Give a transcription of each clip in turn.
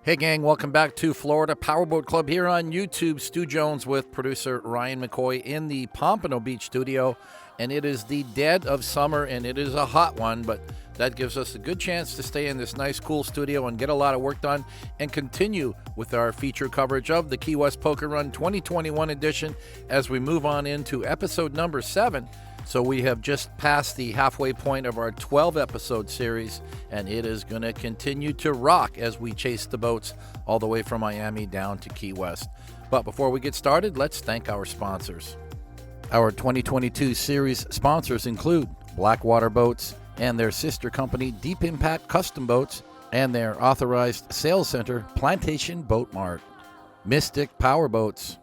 Hey gang, welcome back to Florida Powerboat Club here on YouTube. Stu Jones with producer Ryan McCoy in the Pompano Beach studio. And it is the dead of summer and it is a hot one, but that gives us a good chance to stay in this nice cool studio and get a lot of work done and continue with our feature coverage of the Key West Poker Run 2021 edition as we move on into episode number 7. So we have just passed the halfway point of our 12-episode series, and it is going to continue to rock as we chase the boats all the way from Miami down to Key West. But before we get started, let's thank our sponsors. Our 2022 series sponsors include Blackwater Boats and their sister company, Deep Impact Custom Boats, and their authorized sales center, Plantation Boat Mart. Mystic Powerboats,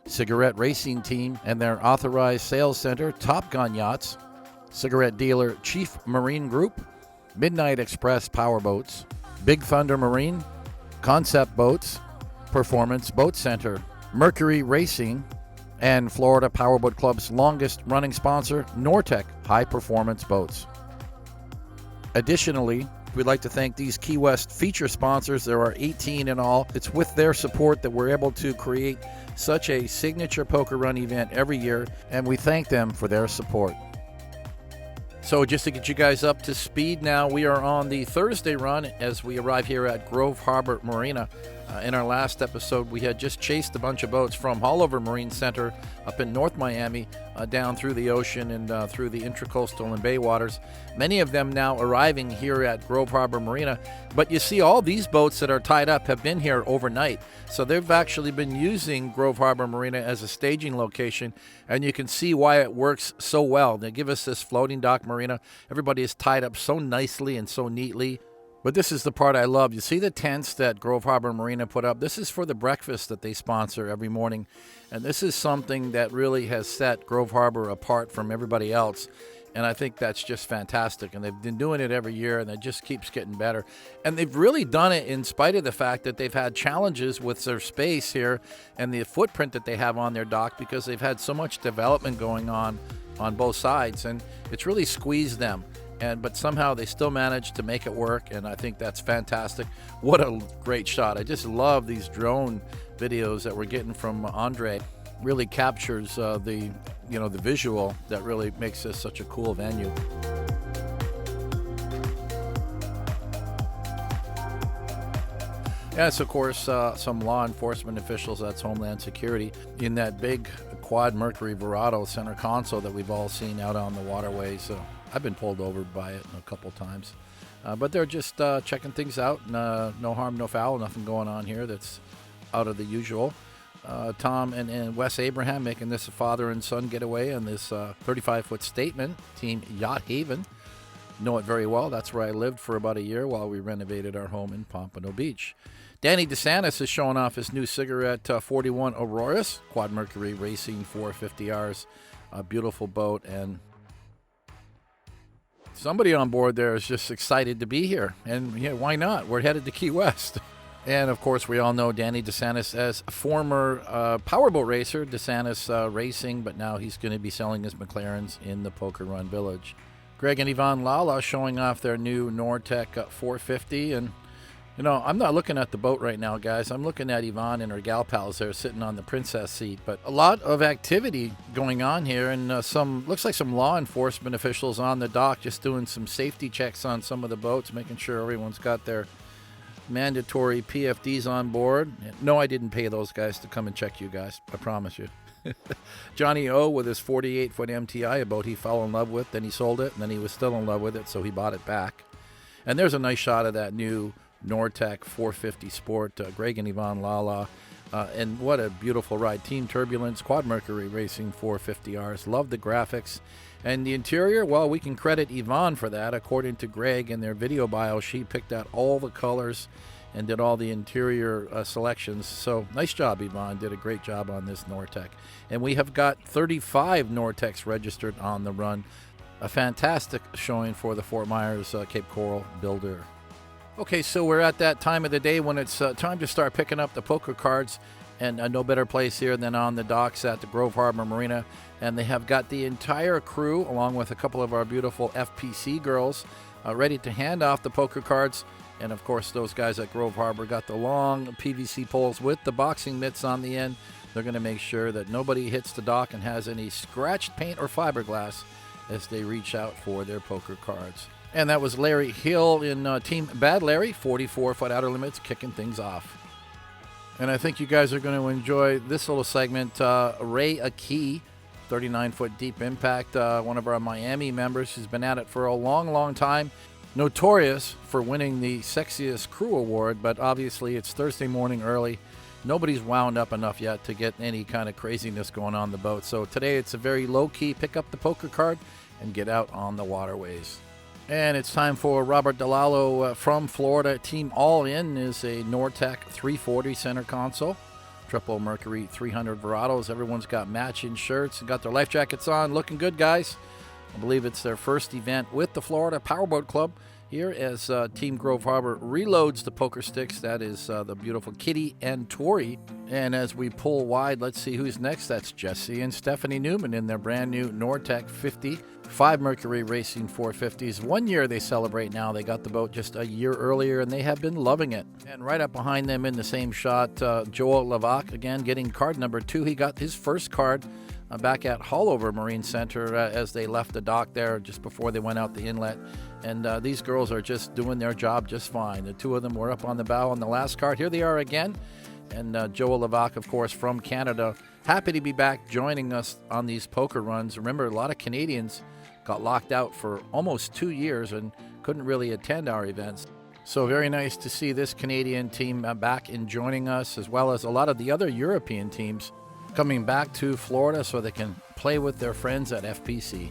Cigarette Racing Team and their authorized sales center, Top Gun Yachts, Cigarette Dealer Chief Marine Group, Midnight Express Powerboats, Big Thunder Marine, Concept Boats, Performance Boat Center, Mercury Racing, and Florida Powerboat Club's longest running sponsor, Nortec High Performance Boats. Additionally, we'd like to thank these Key West feature sponsors. There are 18 in all. It's with their support that we're able to create such a signature poker run event every year, and we thank them for their support. So just to get you guys up to speed now, we are on the Thursday run as we arrive here at Grove Harbor Marina. In our last episode, we had just chased a bunch of boats from Holliday Marine Center up in North Miami, down through the ocean and through the intracoastal and bay waters. Many of them now arriving here at Grove Harbor Marina. But you see, all these boats that are tied up have been here overnight. So they've actually been using Grove Harbor Marina as a staging location, and you can see why it works so well. They give us this floating dock marina. Everybody is tied up so nicely and so neatly. But this is the part I love. You see the tents that Grove Harbor Marina put up? This is for the breakfast that they sponsor every morning. And this is something that really has set Grove Harbor apart from everybody else. And I think that's just fantastic. And they've been doing it every year, and it just keeps getting better. And they've really done it in spite of the fact that they've had challenges with their space here and the footprint that they have on their dock, because they've had so much development going on both sides. And it's really squeezed them. But somehow they still managed to make it work, and I think that's fantastic. What a great shot. I just love these drone videos that we're getting from Andre. Really captures the visual that really makes this such a cool venue. Yes, of course, some law enforcement officials, that's Homeland Security, in that big quad Mercury Verado center console that we've all seen out on the waterways. I've been pulled over by it a couple times. But they're just checking things out. No harm, no foul, nothing going on here that's out of the usual. Tom and Wes Abraham making this a father and son getaway on this 35-foot statement, Team Yacht Haven. Know it very well. That's where I lived for about a year while we renovated our home in Pompano Beach. Danny DeSantis is showing off his new Cigarette 41 Auroras, Quad Mercury Racing 450Rs. A beautiful boat, and somebody on board there is just excited to be here. And yeah, why not? We're headed to Key West. And of course, we all know Danny DeSantis as a former powerboat racer, DeSantis Racing, but now he's going to be selling his McLarens in the Poker Run Village. Greg and Yvonne Lala showing off their new Nortec 450. And, I'm not looking at the boat right now, guys. I'm looking at Yvonne and her gal pals there sitting on the princess seat. But a lot of activity going on here, and looks like some law enforcement officials on the dock just doing some safety checks on some of the boats, making sure everyone's got their mandatory PFDs on board. No, I didn't pay those guys to come and check you guys. I promise you. Johnny O with his 48-foot MTI, a boat he fell in love with, then he sold it, and then he was still in love with it, so he bought it back. And there's a nice shot of that new Nortec 450 Sport, Greg and Yvonne Lala. And what a beautiful ride. Team Turbulence, Quad Mercury Racing 450Rs. Love the graphics. And the interior, well, we can credit Yvonne for that. According to Greg in their video bio, she picked out all the colors and did all the interior selections. So nice job, Yvonne. Did a great job on this Nortec. And we have got 35 Nortecs registered on the run. A fantastic showing for the Fort Myers Cape Coral builder. Okay, so we're at that time of the day when it's time to start picking up the poker cards. And no better place here than on the docks at the Grove Harbor Marina. And they have got the entire crew, along with a couple of our beautiful FPC girls, ready to hand off the poker cards. And, of course, those guys at Grove Harbor got the long PVC poles with the boxing mitts on the end. They're going to make sure that nobody hits the dock and has any scratched paint or fiberglass as they reach out for their poker cards. And that was Larry Hill in Team Bad Larry, 44-foot Outerlimits, kicking things off. And I think you guys are going to enjoy this little segment. Ray Aki, 39-foot Deep Impact, one of our Miami members. She's been at it for a long, long time. Notorious for winning the Sexiest Crew Award, but obviously it's Thursday morning early. Nobody's wound up enough yet to get any kind of craziness going on the boat. So today it's a very low-key pick up the poker card and get out on the waterways. And it's time for Robert DeLallo from Florida. Team All In is a Nortec 340 center console. Triple Mercury 300 Verados. Everyone's got matching shirts and got their life jackets on. Looking good, guys. I believe it's their first event with the Florida Powerboat Club here as Team Grove Harbor reloads the poker sticks. That is the beautiful Kitty and Tori. And as we pull wide, let's see who's next. That's Jesse and Stephanie Newman in their brand new Nortec 50. 5 Mercury Racing 450s. 1 year they celebrate now. They got the boat just a year earlier, and they have been loving it. And right up behind them in the same shot, Joel Levac, again, getting card number 2. He got his first card back at Holliday Marine Center as they left the dock there just before they went out the inlet. And these girls are just doing their job just fine. The two of them were up on the bow on the last card. Here they are again. And Joel Levac, of course, from Canada. Happy to be back joining us on these poker runs. Remember, a lot of Canadians got locked out for almost 2 years and couldn't really attend our events. So very nice to see this Canadian team back and joining us, as well as a lot of the other European teams coming back to Florida so they can play with their friends at FPC.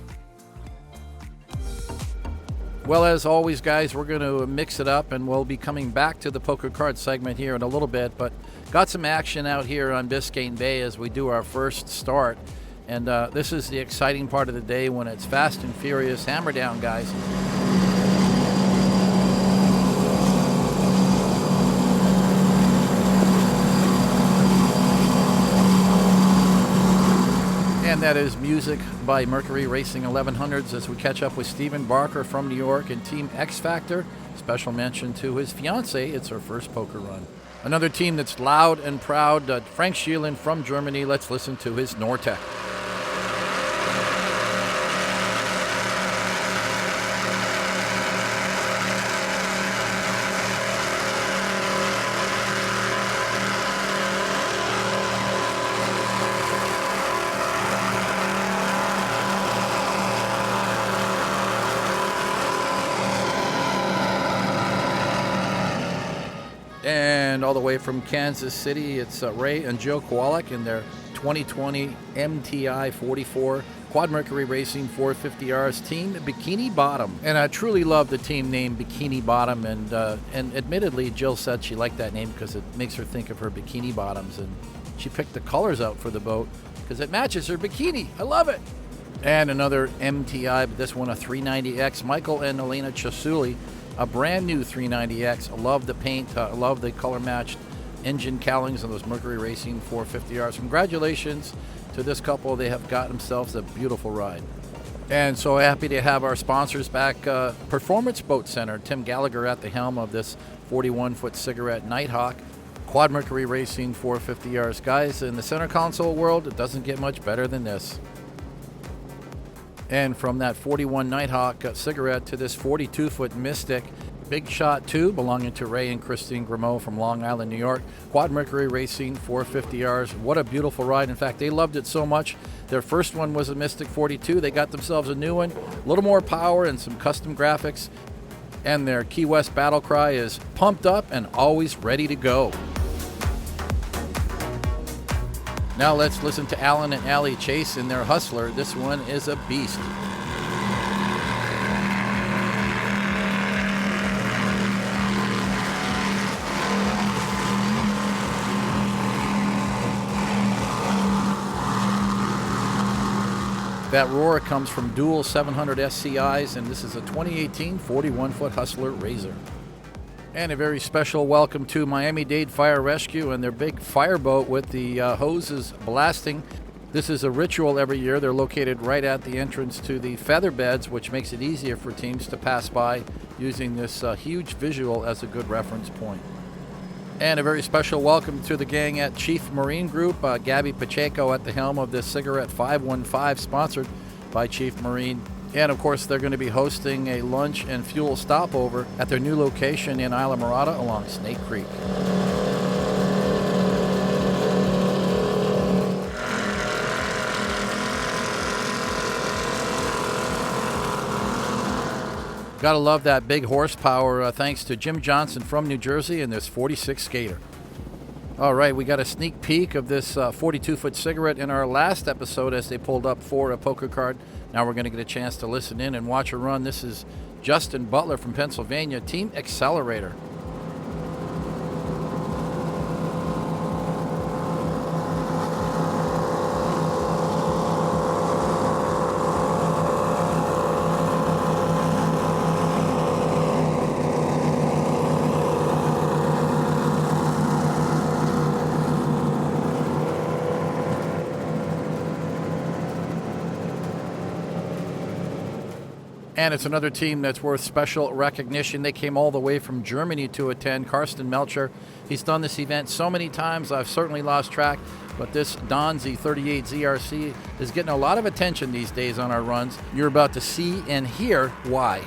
Well, as always, guys, we're going to mix it up, and we'll be coming back to the poker card segment here in a little bit, but got some action out here on Biscayne Bay as we do our first start. And this is the exciting part of the day when it's fast and furious hammer down, guys. And that is music by Mercury Racing 1100s as we catch up with Stephen Barker from New York and Team X Factor. Special mention to his fiancée. It's her first poker run. Another team that's loud and proud, Frank Scheelen from Germany. Let's listen to his Nortec. And all the way from Kansas City, it's Ray and Joe Kowalik in their 2020 MTI-44 Quad Mercury Racing 450Rs team, Bikini Bottom. And I truly love the team name Bikini Bottom, and admittedly, Jill said she liked that name because it makes her think of her bikini bottoms, and she picked the colors out for the boat because it matches her bikini. I love it. And another MTI, but this one a 390X, Michael and Elena Chasuli. A brand new 390X. I love the paint. I love the color matched engine cowlings on those Mercury Racing 450Rs. Congratulations to this couple. They have got themselves a beautiful ride. And so happy to have our sponsors back. Performance Boat Center. Tim Gallagher at the helm of this 41-foot Cigarette Nighthawk. Quad Mercury Racing 450Rs. Guys, in the center console world, it doesn't get much better than this. And from that 41 Nighthawk Cigarette to this 42-foot Mystic, Big Shot 2 belonging to Ray and Christine Grimaud from Long Island, New York. Quad Mercury Racing 450Rs. What a beautiful ride. In fact, they loved it so much. Their first one was a Mystic 42. They got themselves a new one. A little more power and some custom graphics. And their Key West battle cry is pumped up and always ready to go. Now let's listen to Alan and Allie Chase in their Hustler. This one is a beast. That roar comes from dual 700 SCIs, and this is a 2018 41-foot Hustler Razor. And a very special welcome to Miami-Dade Fire Rescue and their big fireboat with the hoses blasting. This is a ritual every year. They're located right at the entrance to the feather beds, which makes it easier for teams to pass by using this huge visual as a good reference point. And a very special welcome to the gang at Chief Marine Group. Gabby Pacheco at the helm of this Cigarette 515, sponsored by Chief Marine. And of course, they're going to be hosting a lunch and fuel stopover at their new location in Isla Mirada along Snake Creek. Gotta love that big horsepower, thanks to Jim Johnson from New Jersey and this 46 Skater. All right, we got a sneak peek of this 42-foot Cigarette in our last episode as they pulled up for a poker card. Now we're going to get a chance to listen in and watch a run. This is Justin Butler from Pennsylvania, Team Xcelerator. And it's another team that's worth special recognition. They came all the way from Germany to attend. Karsten Melcher, he's done this event so many times, I've certainly lost track. But this Donzi 38 ZRC is getting a lot of attention these days on our runs. You're about to see and hear why.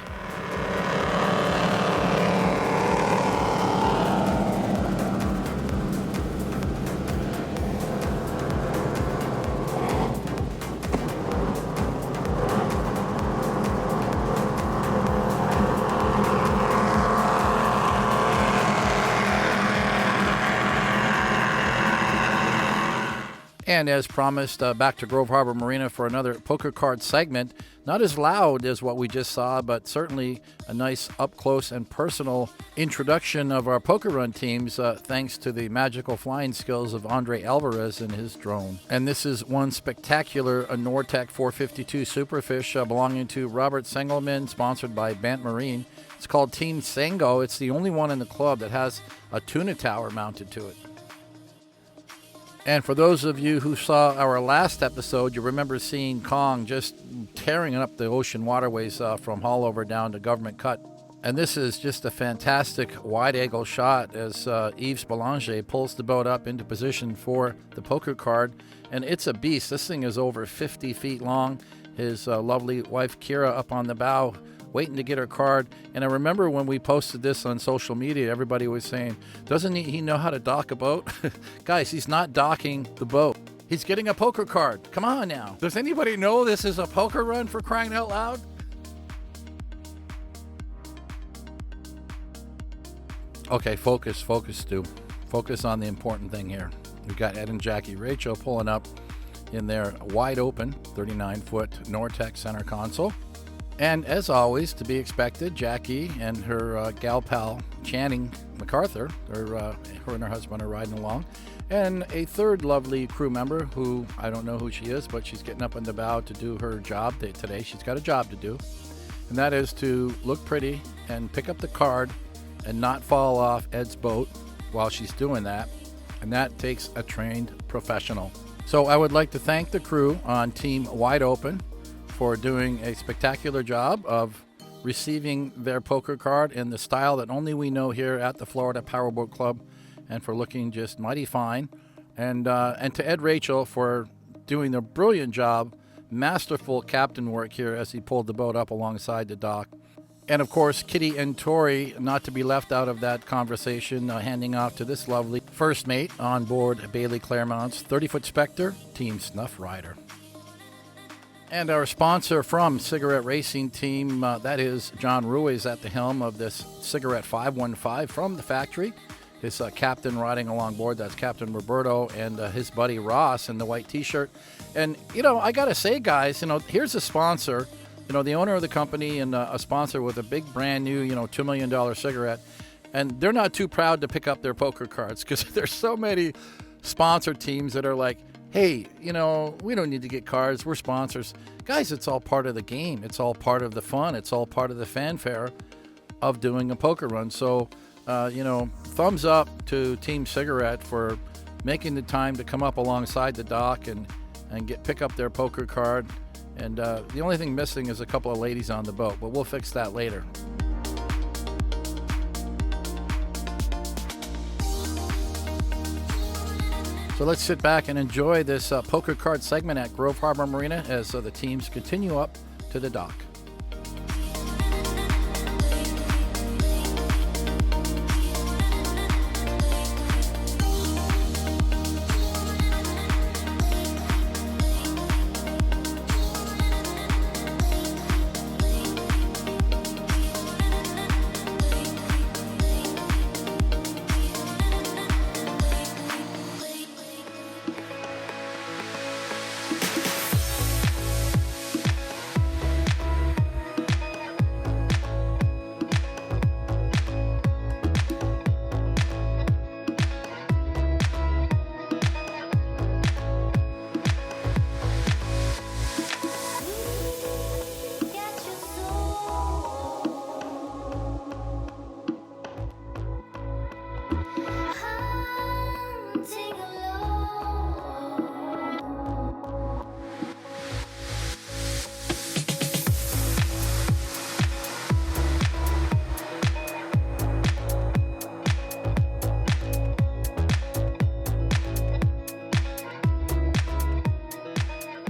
And as promised, back to Grove Harbor Marina for another poker card segment. Not as loud as what we just saw, but certainly a nice up-close and personal introduction of our poker run teams, thanks to the magical flying skills of Andre Alvarez and his drone. And this is one spectacular Nortec 452 Superfish belonging to Robert Sengelman, sponsored by Bant Marine. It's called Team Sango. It's the only one in the club that has a tuna tower mounted to it. And for those of you who saw our last episode, you remember seeing Kong just tearing up the ocean waterways from Hollover down to Government Cut. And this is just a fantastic wide-angle shot as Yves Belanger pulls the boat up into position for the poker card. And it's a beast. This thing is over 50 feet long. His lovely wife, Kira, up on the bow, waiting to get her card. And I remember when we posted this on social media, everybody was saying, doesn't he know how to dock a boat? Guys, he's not docking the boat. He's getting a poker card. Come on now. Does anybody know this is a poker run, for crying out loud? Okay, focus, Stu. Focus on the important thing here. We've got Ed and Jackie Rachel pulling up in their wide open 39-foot Nortec center console. And as always, to be expected, Jackie and her gal pal, Channing MacArthur, her and her husband are riding along. And a third lovely crew member who, I don't know who she is, but she's getting up on the bow to do her job today. She's got a job to do. And that is to look pretty and pick up the card and not fall off Ed's boat while she's doing that. And that takes a trained professional. So I would like to thank the crew on Team Wide Open for doing a spectacular job of receiving their poker card in the style that only we know here at the Florida Powerboat Club, and for looking just mighty fine. And to Ed Rachel for doing a brilliant job, masterful captain work here as he pulled the boat up alongside the dock. And of course, Kitty and Tori, not to be left out of that conversation, handing off to this lovely first mate on board Bailey Claremont's 30-foot Spectre, Team Snuff Rider. And our sponsor from Cigarette Racing Team, that is John Ruiz at the helm of this Cigarette 515 from the factory. His captain riding along board, that's Captain Roberto, and his buddy Ross in the white T-shirt. And, I got to say, guys, here's a sponsor, the owner of the company and a sponsor with a big brand new, $2 million cigarette. And they're not too proud to pick up their poker cards because there's so many sponsor teams that are like, hey, we don't need to get cards. We're sponsors. Guys, it's all part of the game. It's all part of the fun. It's all part of the fanfare of doing a poker run. So thumbs up to Team Cigarette for making the time to come up alongside the dock and pick up their poker card. And the only thing missing is a couple of ladies on the boat, but we'll fix that later. So let's sit back and enjoy this poker card segment at Grove Harbor Marina as the teams continue up to the dock.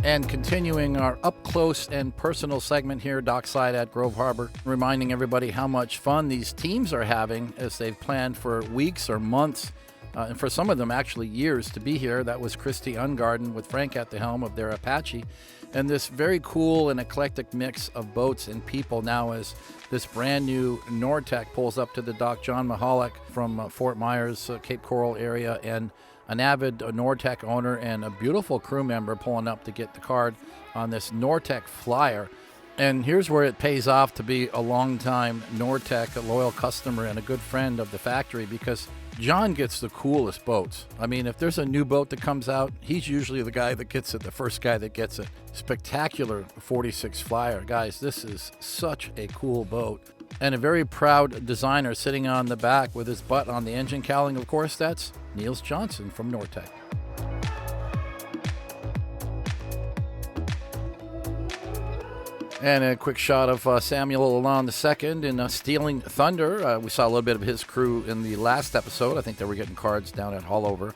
And continuing our up close and personal segment here dockside at Grove Harbor, reminding everybody how much fun these teams are having as they've planned for weeks or months, and for some of them actually years to be here. That was Christy Ungarden with Frank at the helm of their Apache. And this very cool and eclectic mix of boats and people now as this brand new Nortec pulls up to the dock. John Mahalik from Fort Myers, Cape Coral area, and an avid Nortec owner and a beautiful crew member pulling up to get the card on this Nortec Flyer. And here's where it pays off to be a longtime Nortec, a loyal customer and a good friend of the factory, because John gets the coolest boats. I mean, if there's a new boat that comes out, he's usually the guy that gets it, the first guy that gets it. Spectacular 46 Flyer. Guys, this is such a cool boat. And a very proud designer sitting on the back with his butt on the engine cowling. Of course, that's Niels Johnson from Nortec. And a quick shot of Samuel Lalonde II in Stealing Thunder. We saw a little bit of his crew in the last episode. I think they were getting cards down at Hollover.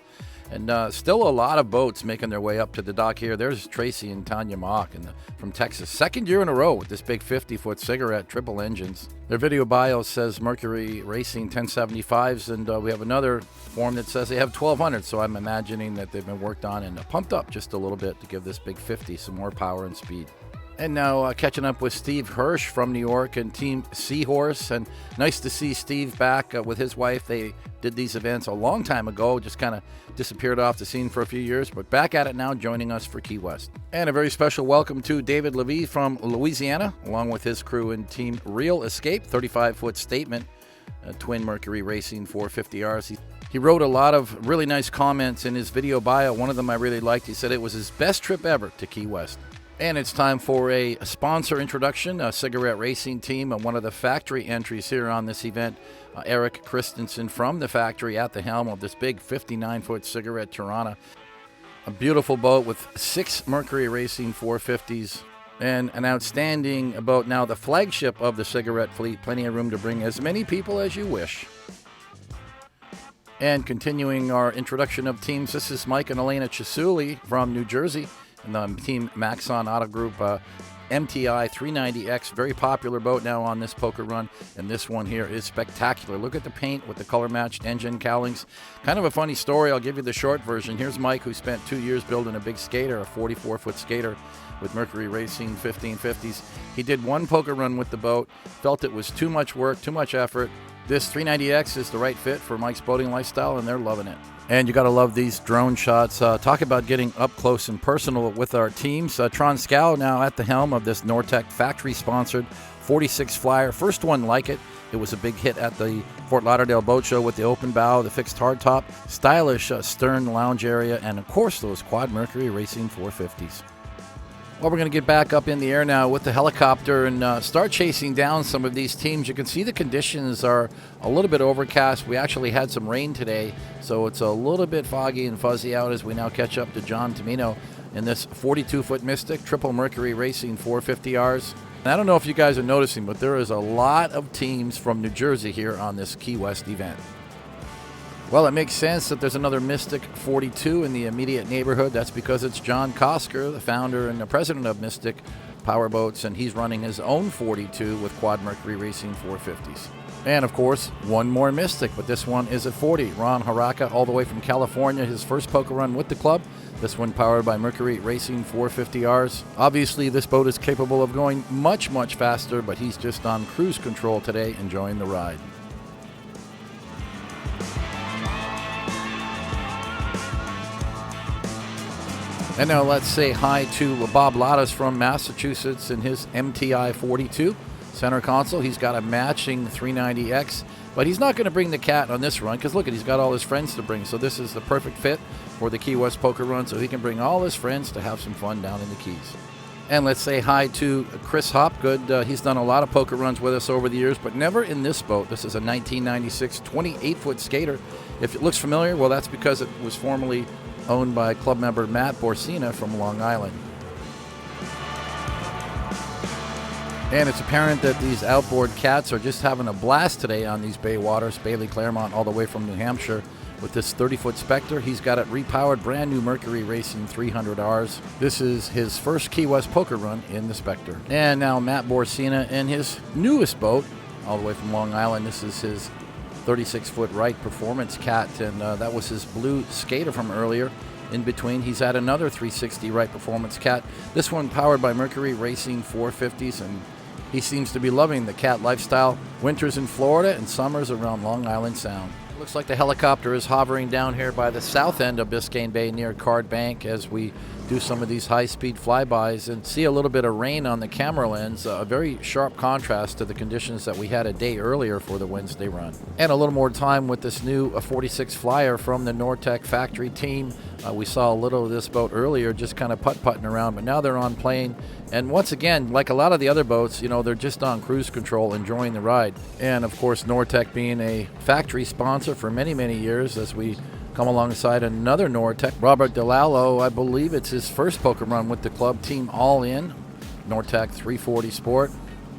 And still a lot of boats making their way up to the dock here. There's Tracy and Tanya Mock from Texas. Second year in a row with this big 50-foot Cigarette triple engines. Their video bio says Mercury Racing 1075s, and we have another form that says they have 1200. So I'm imagining that they've been worked on and pumped up just a little bit to give this big 50 some more power and speed. And now catching up with Steve Hirsch from New York and Team Seahorse. And nice to see Steve back with his wife. They did these events a long time ago, just kind of disappeared off the scene for a few years, but back at it now, joining us for Key West. And a very special welcome to David Levy from Louisiana, along with his crew and Team Real Escape, 35-foot Statement, twin Mercury Racing 450Rs. He wrote a lot of really nice comments in his video bio. One of them I really liked. He said it was his best trip ever to Key West. And it's time for a sponsor introduction, a Cigarette Racing Team, and one of the factory entries here on this event, Eric Christensen from the factory at the helm of this big 59-foot Cigarette Tirana. A beautiful boat with 6 Mercury Racing 450s and an outstanding boat, now the flagship of the Cigarette fleet. Plenty of room to bring as many people as you wish. And continuing our introduction of teams, this is Mike and Elena Chisuli from New Jersey. And the Team Maxon Auto Group MTI-390X, very popular boat now on this poker run. And this one here is spectacular. Look at the paint with the color-matched engine cowlings. Kind of a funny story. I'll give you the short version. Here's Mike, who spent 2 years building a big skater, a 44-foot skater with Mercury Racing 1550s. He did one poker run with the boat, felt it was too much work, too much effort. This 390X is the right fit for Mike's boating lifestyle, and they're loving it. And you got to love these drone shots. Talk about getting up close and personal with our teams. Tron Scow now at the helm of this Nortec factory-sponsored 46 Flyer. First one like it. It was a big hit at the Fort Lauderdale Boat Show with the open bow, the fixed hardtop, stylish stern lounge area, and of course those quad Mercury Racing 450s. Well, we're going to get back up in the air now with the helicopter and start chasing down some of these teams. You can see the conditions are a little bit overcast. We actually had some rain today, so it's a little bit foggy and fuzzy out as we now catch up to John Tomino in this 42-foot Mystic, Triple Mercury Racing 450Rs. And I don't know if you guys are noticing, but there is a lot of teams from New Jersey here on this Key West event. Well, it makes sense that there's another Mystic 42 in the immediate neighborhood. That's because it's John Kosker, the founder and the president of Mystic Powerboats, and he's running his own 42 with Quad Mercury Racing 450s. And, of course, one more Mystic, but this one is a 40. Ron Harraka, all the way from California, his first poker run with the club. This one powered by Mercury Racing 450Rs. Obviously, this boat is capable of going much, much faster, but he's just on cruise control today, enjoying the ride. And now let's say hi to Bob Lattis from Massachusetts in his MTI-42 center console. He's got a matching 390X, but he's not going to bring the cat on this run because look, he's got all his friends to bring. So this is the perfect fit for the Key West poker run, so he can bring all his friends to have some fun down in the Keys. And let's say hi to Chris Hopgood. He's done a lot of poker runs with us over the years, but never in this boat. This is a 1996 28-foot skater. If it looks familiar, well, that's because it was formerly owned by club member Matt Borsina from Long Island. And it's apparent that these outboard cats are just having a blast today on these bay waters. Bailey Claremont all the way from New Hampshire with this 30-foot Spectre. He's got it repowered, brand new Mercury Racing 300Rs. This is his first Key West poker run in the Spectre. And now Matt Borsina in his newest boat, all the way from Long Island. This is his 36-foot Wright Performance Cat, and that was his blue skater from earlier. In between, he's had another 360 Wright Performance Cat. This one powered by Mercury Racing 450s, and he seems to be loving the cat lifestyle. Winters in Florida and summers around Long Island Sound. Looks like the helicopter is hovering down here by the south end of Biscayne Bay near Card Bank as we do some of these high-speed flybys and see a little bit of rain on the camera lens, a very sharp contrast to the conditions that we had a day earlier for the Wednesday run. And a little more time with this new 46 Flyer from the Nortec factory team. We saw a little of this boat earlier just kind of putt-putting around, but now they're on plane. And once again, like a lot of the other boats, you know, they're just on cruise control, enjoying the ride. And of course, Nortec being a factory sponsor for many, many years as we come alongside another Nortec, Robert DeLallo. I believe it's his first poker run with the club, team all in, Nortec 340 Sport.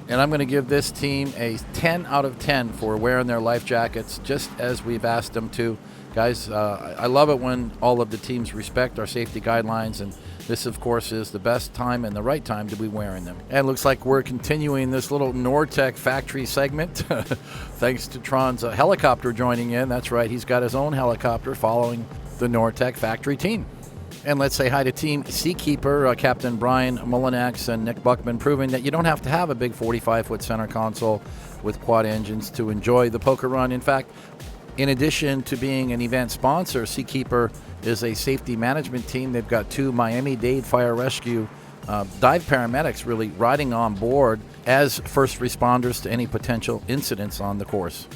And I'm going to give this team a 10 out of 10 for wearing their life jackets, just as we've asked them to. Guys, I love it when all of the teams respect our safety guidelines, and this, of course, is the best time and the right time to be wearing them. And it looks like we're continuing this little Nortec factory segment, thanks to Tron's helicopter joining in. That's right, he's got his own helicopter following the Nortec factory team. And let's say hi to Team Seakeeper, Captain Brian Mullinax and Nick Buckman, proving that you don't have to have a big 45-foot center console with quad engines to enjoy the poker run. In fact, in addition to being an event sponsor, Seakeeper is a safety management team. They've got two Miami-Dade Fire Rescue dive paramedics really riding on board as first responders to any potential incidents on the course.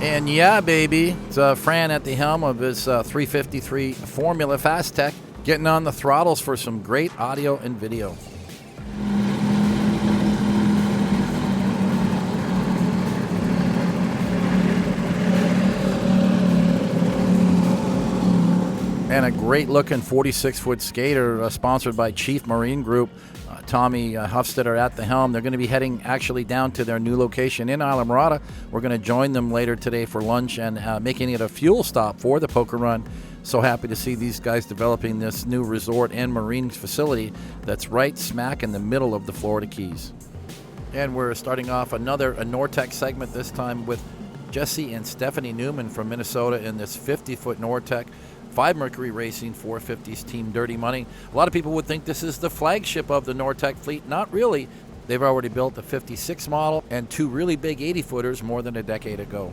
And yeah, baby, it's Fran at the helm of his 353 Formula Fast Tech, getting on the throttles for some great audio and video. And a great-looking 46-foot skater sponsored by Chief Marine Group. Tommy Hufstetter at the helm. They're going to be heading actually down to their new location in Islamorada. We're going to join them later today for lunch and making it a fuel stop for the poker run. So happy to see these guys developing this new resort and marine facility that's right smack in the middle of the Florida Keys. And we're starting off another Nortec segment, this time with Jesse and Stephanie Newman from Minnesota in this 50-foot Nortec 5 Mercury Racing 450s Team Dirty Money. A lot of people would think this is the flagship of the Nortec fleet. Not really. They've already built a 56 model and 2 really big 80-footers more than a decade ago.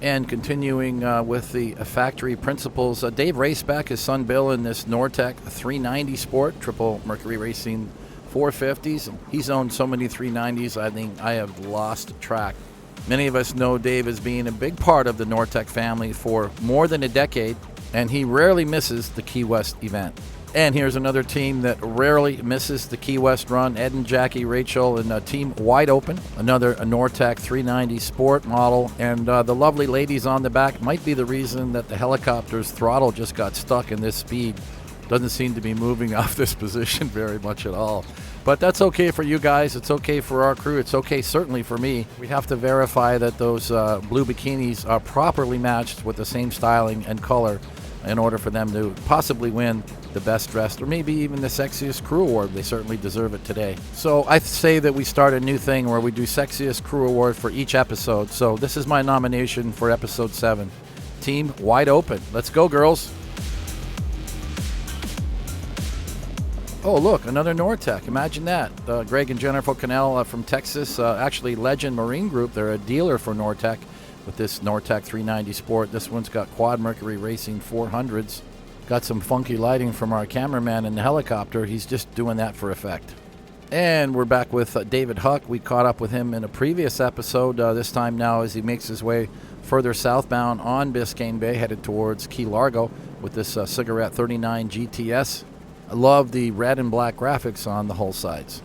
And continuing with the factory principles, Dave Raceback, his son Bill, in this Nortec 390 Sport, Triple Mercury Racing 450s. He's owned so many 390s, I think I have lost track. Many of us know Dave as being a big part of the Nortec family for more than a decade, and he rarely misses the Key West event. And here's another team that rarely misses the Key West run. Ed and Jackie Rachel and Team Wide Open, another Nortec 390 Sport model. And the lovely ladies on the back might be the reason that the helicopter's throttle just got stuck in this speed. Doesn't seem to be moving off this position very much at all. But that's okay for you guys. It's okay for our crew. It's okay certainly for me. We have to verify that those blue bikinis are properly matched with the same styling and color in order for them to possibly win the best dressed or maybe even the sexiest crew award. They certainly deserve it today. So I say that we start a new thing where we do sexiest crew award for each episode. So this is my nomination for episode 7. Team Wide Open. Let's go, girls. Oh, look, another Nortec. Imagine that. Greg and Jennifer Cannell from Texas, actually Legend Marine Group. They're a dealer for Nortec with this Nortec 390 Sport. This one's got Quad Mercury Racing 400s. Got some funky lighting from our cameraman in the helicopter. He's just doing that for effect. And we're back with David Huck. We caught up with him in a previous episode, this time now as he makes his way further southbound on Biscayne Bay, headed towards Key Largo with this Cigarette 39 GTS. I love the red and black graphics on the hull sides.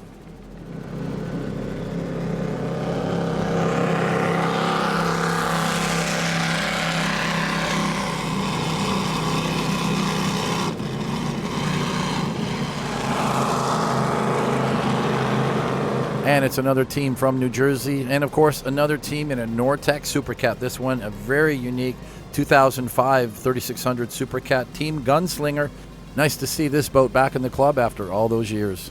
And it's another team from New Jersey. And, of course, another team in a Nortec Super Cat. This one, a very unique 2005 3600 Super Cat. Team Gunslinger. Nice to see this boat back in the club after all those years.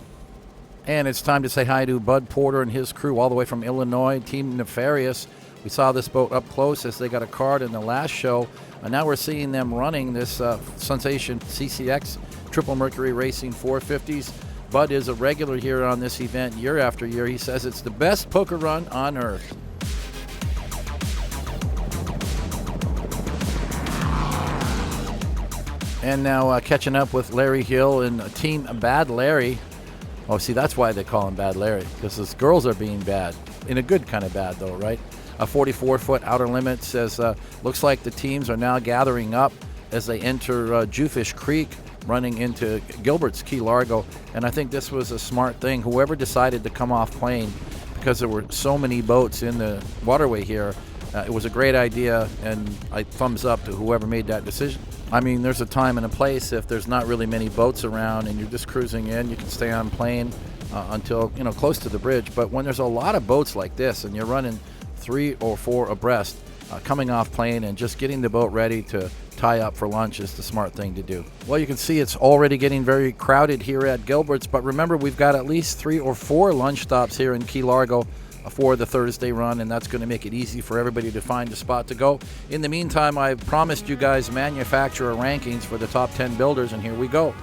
And it's time to say hi to Bud Porter and his crew all the way from Illinois, Team Nefarious. We saw this boat up close as they got a card in the last show. And now we're seeing them running this Sensation CCX Triple Mercury Racing 450s. Bud is a regular here on this event year after year. He says it's the best poker run on earth. And now catching up with Larry Hill and Team Bad Larry. Oh, see, that's why they call him Bad Larry, because his girls are being bad. In a good kind of bad, though, right? A 44-foot Outerlimits says, looks like the teams are now gathering up as they enter Jewfish Creek, running into Gilbert's Key Largo. And I think this was a smart thing. Whoever decided to come off plane, because there were so many boats in the waterway here, it was a great idea, and I thumbs up to whoever made that decision. I mean, there's a time and a place. If there's not really many boats around and you're just cruising in, you can stay on plane until, close to the bridge. But when there's a lot of boats like this and you're running 3 or 4 abreast, coming off plane and just getting the boat ready to tie up for lunch is the smart thing to do. Well, you can see it's already getting very crowded here at Gilbert's, but remember, we've got at least 3 or 4 lunch stops here in Key Largo for the Thursday run, and that's going to make it easy for everybody to find a spot to go. In the meantime, I've promised you guys manufacturer rankings for the top 10 builders, and here we go.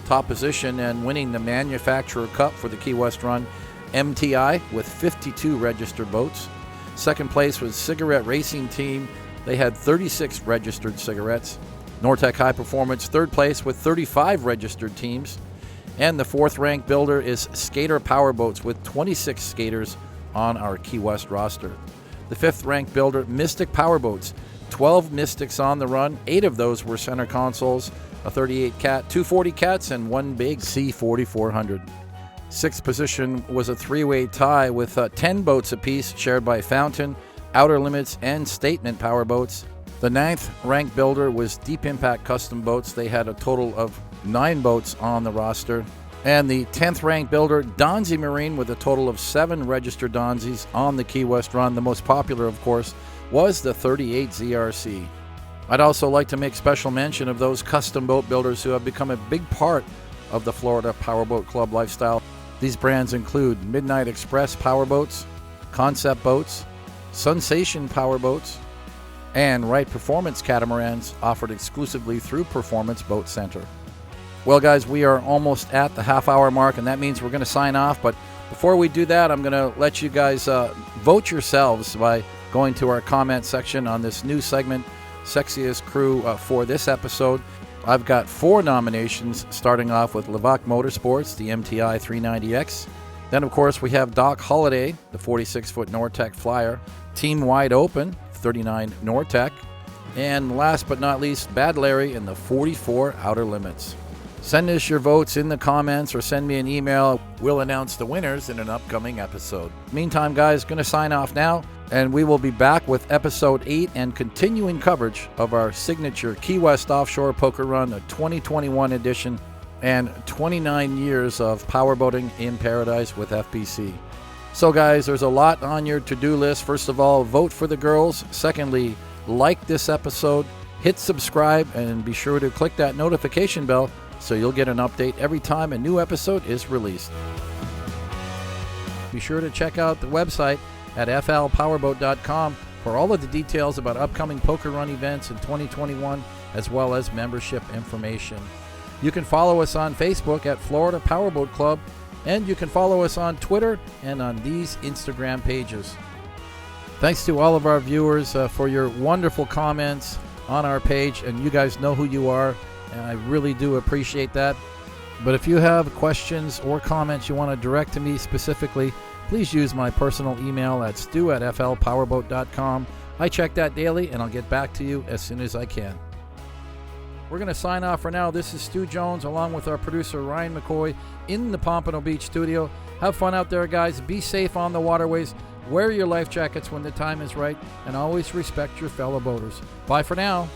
Top position and winning the Manufacturer Cup for the Key West run, MTI with 52 registered boats. Second place was Cigarette Racing Team. They had 36 registered cigarettes. Nortec High Performance, third place with 35 registered teams. And the fourth ranked builder is Skater Powerboats with 26 skaters on our Key West roster. The fifth ranked builder, Mystic Powerboats, 12 Mystics on the run. 8 of those were center consoles, a 38 cat, 2 40 cats, and 1 big C4400. Sixth position was a 3-way tie with 10 boats apiece, shared by Fountain, Outerlimits, and Statement Powerboats. The ninth ranked builder was Deep Impact Custom Boats. They had a total of 9 boats on the roster. And the 10th ranked builder, Donzi Marine, with a total of 7 registered Donzis on the Key West run. The most popular, of course, was the 38 ZRC. I'd also like to make special mention of those custom boat builders who have become a big part of the Florida Powerboat Club lifestyle. These brands include Midnight Express Powerboats, Concept Boats, Sensation Powerboats, and Wright Performance Catamarans, offered exclusively through Performance Boat Center. Well, guys, we are almost at the half-hour mark, and that means we're going to sign off. But before we do that, I'm going to let you guys vote yourselves by going to our comment section on this new segment, Sexiest Crew for this episode. I've got 4 nominations, starting off with Levac Motorsports, the MTI 390X. Then, of course, we have Doc Holliday, the 46-foot Nortec Flyer. Team Wide Open, 39 Nortec. And last but not least, Bad Larry in the 44 Outerlimits. Send us your votes in the comments or send me an email. We'll announce the winners in an upcoming episode. Meantime, guys, going to sign off now, and we will be back with episode 8 and continuing coverage of our signature Key West Offshore Poker Run, a 2021 edition, and 29 years of powerboating in paradise with FPC. So, guys, there's a lot on your to-do list. First of all, vote for the girls. Secondly, like this episode, hit subscribe, and be sure to click that notification bell so you'll get an update every time a new episode is released. Be sure to check out the website at flpowerboat.com for all of the details about upcoming poker run events in 2021, as well as membership information. You can follow us on Facebook at Florida Powerboat Club, and you can follow us on Twitter and on these Instagram pages. Thanks to all of our viewers for your wonderful comments on our page, and you guys know who you are, and I really do appreciate that. But if you have questions or comments you want to direct to me specifically, please use my personal email at stu@flpowerboat.com. I check that daily, and I'll get back to you as soon as I can. We're going to sign off for now. This is Stu Jones, along with our producer Ryan McCoy, in the Pompano Beach studio. Have fun out there, guys. Be safe on the waterways. Wear your life jackets when the time is right, and always respect your fellow boaters. Bye for now.